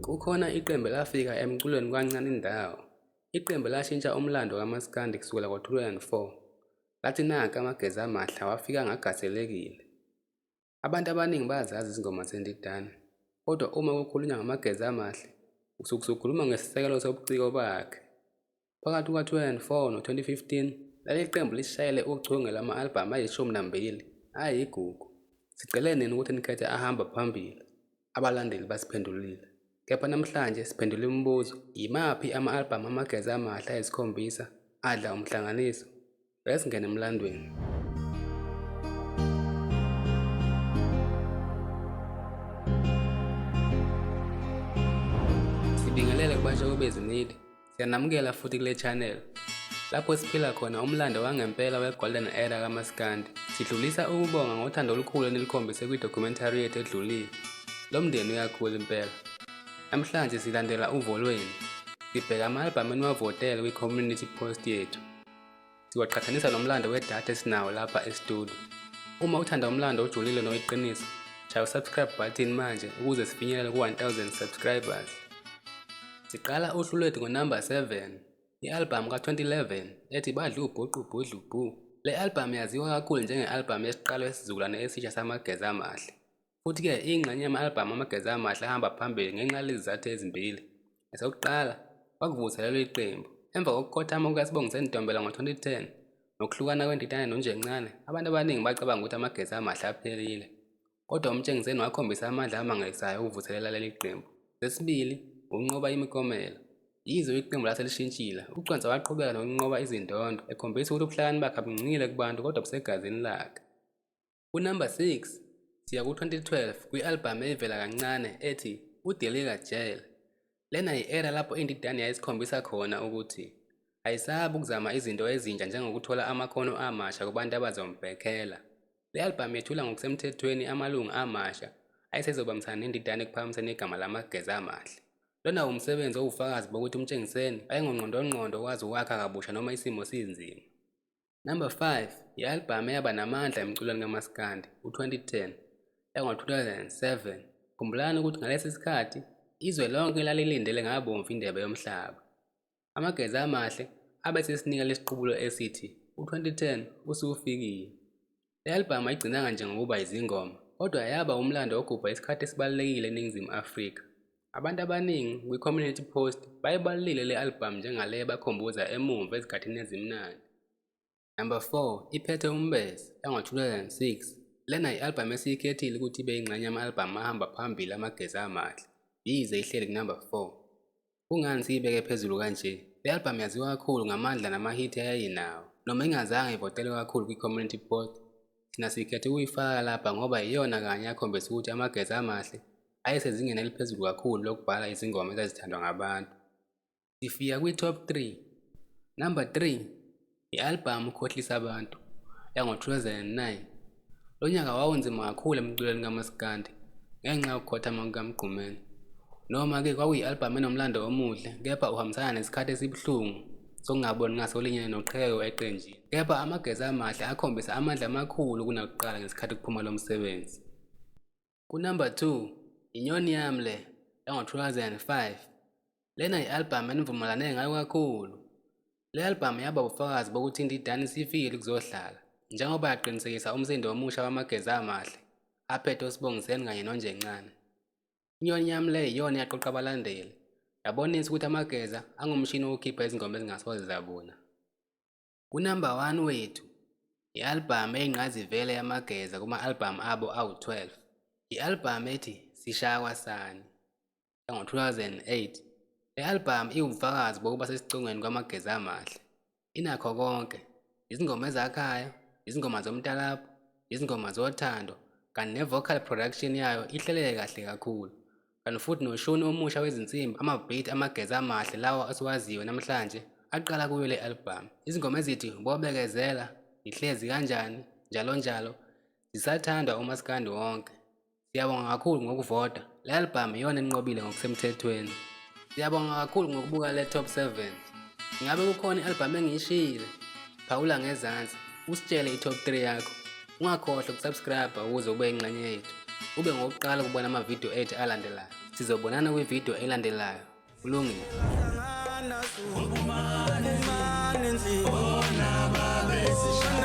Kukhona iqembu elafika emculweni kancane indawo. Iqembu lashintsha umlando kaMaskandi kusukela ngo-2004. Lathi nanka amageza amahle wafika ngagazelekile. Abantu abaningi bayazazi izingoma zeNdidane, kodwa uma kukhulunywa ngamageza amahle, usukhuluma ngesisekelo sobuciko bakhe. Phakathi kuka-2004 no-2015, leli qembu lishayele uchunge lama-albhamu ayishumi-nambili ayigugu. Sicele nini ukuthi nikhethe ahamba phambili? Abalandeli basiphendulile. Kepha namhlanje siphendula imibuzo, yimaphi ama-albhamu amageza amahle ayisikhombisa adla umhlanganiso? Ake singene emlandweni. Sibingelele kubasha bezinidi. Siyanamukela futhi kule channel. Lapho siphila khona umlando wangempela we-Golden Era kaMaskandi. Sidlulisa ukubonga ngothando olukhulu enilikhombise kwi-documentary yethu edlulile. Lo mndeni uyakhula impela. Namhlanje silandela uvo lwenu. Sibheka ama-albhamu eniwavotele kwi-community post yethu. Siwaqhathanisa nomlando wedatha esinawo lapha e-studio. Uma uthanda umlando ojulile noyiqiniso, shaya u-subscribe button manje ukuze sifinyelele ku-1000 subscribers. Siqala uhlu lwethu ngo-number 7, i-albhamu ka-2011 ethi Badla ubhuqu bhudla ubhu. Le albhamu yaziwa kakhulu njenge-albhamu yesiqalo yesizukulwane esisha samageza amahle. Futhi-ke ingxenye yama-albhamu amageza amahle ahamba phambili ngenxa yalezizathu ezimbili. Esokuqala, kwakuvuthelelwa iqembu. Emva kokukhothama kukaSibongiseni Ntombela ngo-2010 nokuhlukana kweNdidane noNjencane, abantu abaningi bacabanga ukuthi amageza amahle aphelile. Kodwa uMtshengiseni wakhombisa amandla amangalisayo ukuvuselela leli qembu. Sesibili, ukunqoba imikomelo. Yize iqembu lase lishintshile, uConsa waqhubeka nokunqoba izindondo, ekhombisa ukuthi ubuhlakani bakhe abuncile kubantu kodwa busegazini lakhe. Ku-number 6, siya ku-2012 kwi-albhamu evela kancane ethi Udilika Jail. Lena yi-era lapho iNdidane yayisikhombisa khona ukuthi ayisabi ukuzama izinto ezintsha njengokuthola amakhono amasha kubantu abazombhekhela. Le albhamu yethula ngokusemthethweni amalungu amasha ayesezobambisana neNdidane ekuphakamiseni igama lamageza amahle. Lona umsebenzi owufakazi bokuthi uMtshengiseni ayengongqondongqondo wazi ukwakha kabusha noma isimo sinzima. Number 5, i-albhamu eyaba namandla emculweni kaMaskandi, u-2010, yango-2007. Khumbulani ukuthi ngalesi sikhathi izwe lonke lalilindele ngabomvu indebe yomhlaba. Amageza amahle abe sesinika lesiqubulo esithi u-2010 usufikile. Le albhamu ayigcinanga nje ngokuba izingoma, kodwa yaba umlando ogubha isikhathi esibalulekile eNingizimu Afrika. Abantu abaningi kwi-community post bayibalulile le albhamu njengale bakhumbuza emumva ezikhathini ezimnandi. Number 4, iphethe umbese, yango-2006. Lena i-albhamu esiyikhethile ukuthi ibe ingxenye yama-albhamu ahamba phambili amageza amahle. Yize ihleli ku-number 4. Kungani siyibeke phezulu kanje? Le albhamu yaziwa kakhulu ngamandla namahithi ayayinawo. Noma ingazange ivotelwe kakhulu kwi-community post, thina sikhethe ukuyifaka lapha ngoba iyona kanye yakhombisa ukuthi amageza amahle ayesezingeni eliphezulu kakhulu lokubhala izingoma ezazithandwa ngabantu. Sifika kwi-top 3. Number 3, i-albhamu Khohlisa Abantu, yango-2009. Lo nyaka wawunzima kakhulu emculweni kaMaskandi ngenxa yokukhothama kukaMgqumeni. Noma-ke kwakuyi-albhamu enomlando omuhle, kepha uhambisana nesikhathi esibuhlungu sokungaboni ngasolinye noqhekeko eqenjini. Kepha amageza amahle akhombisa amandla amakhulu kunakuqala ngesikhathi kuphuma lo msebenzi. Ku-number 2, Inyoni Yami Le, yango-2005. Lena i-albhamu enivumelane ngayo kakhulu. Le albhamu yaba ubufakazi bokuthi iNdidane isifikile kuzohlala, njengoba yaqinisekisa umsindo omusha wamageza amahle aphethe uSibongiseni kanye noNjencane. Inyoni Yami Le iyona yaqoqa abalandeli, yabonisa ukuthi amageza angumshini wokukhipha izingoma ezingasoze zabuna. Ku-number 1 wethu, i-albhamu eyingqayizivele yamageza kuma-albhamu abo awu-12. I-albhamu ethi Sishaya Kwasani, yango-2008. Le albhamu iwubufakazi bokuba sesicongweni kwamageza amahle. Inakho konke, izingoma ezakhayo, izingoma zomtalapho, izingoma zothando, kanti ne-vocal production yayo ihleleke kahle kakhulu. Kanti futhi noshoni omusha wezinsimbi, ama-beat amageza amahle lawa asiwaziyo namhlanje aqala kuyo le albhamu. Izingoma ezithi Bobekezela, Ihlezi Kanjani, njalo njalo, zisathandwa uMaskandi wonke. Siyabonga kakhulu ngokuvota. Le albhamu iyona enqobile ngokusemthethweni. Siyabonga kakhulu ngokubuka le top 7. Ingabe kukhona i-albhamu engiyishilo? Phawula ngezansi, usitshele i-top 3 yakho. Ungakhohlwa ukusubscribe ukuze ube ingxenye yethu. Ube ngokuqala ukubona ama-video ethu alandelayo. Sizobonana kwividiyo elandelayo. Ulungile. Bona babesisha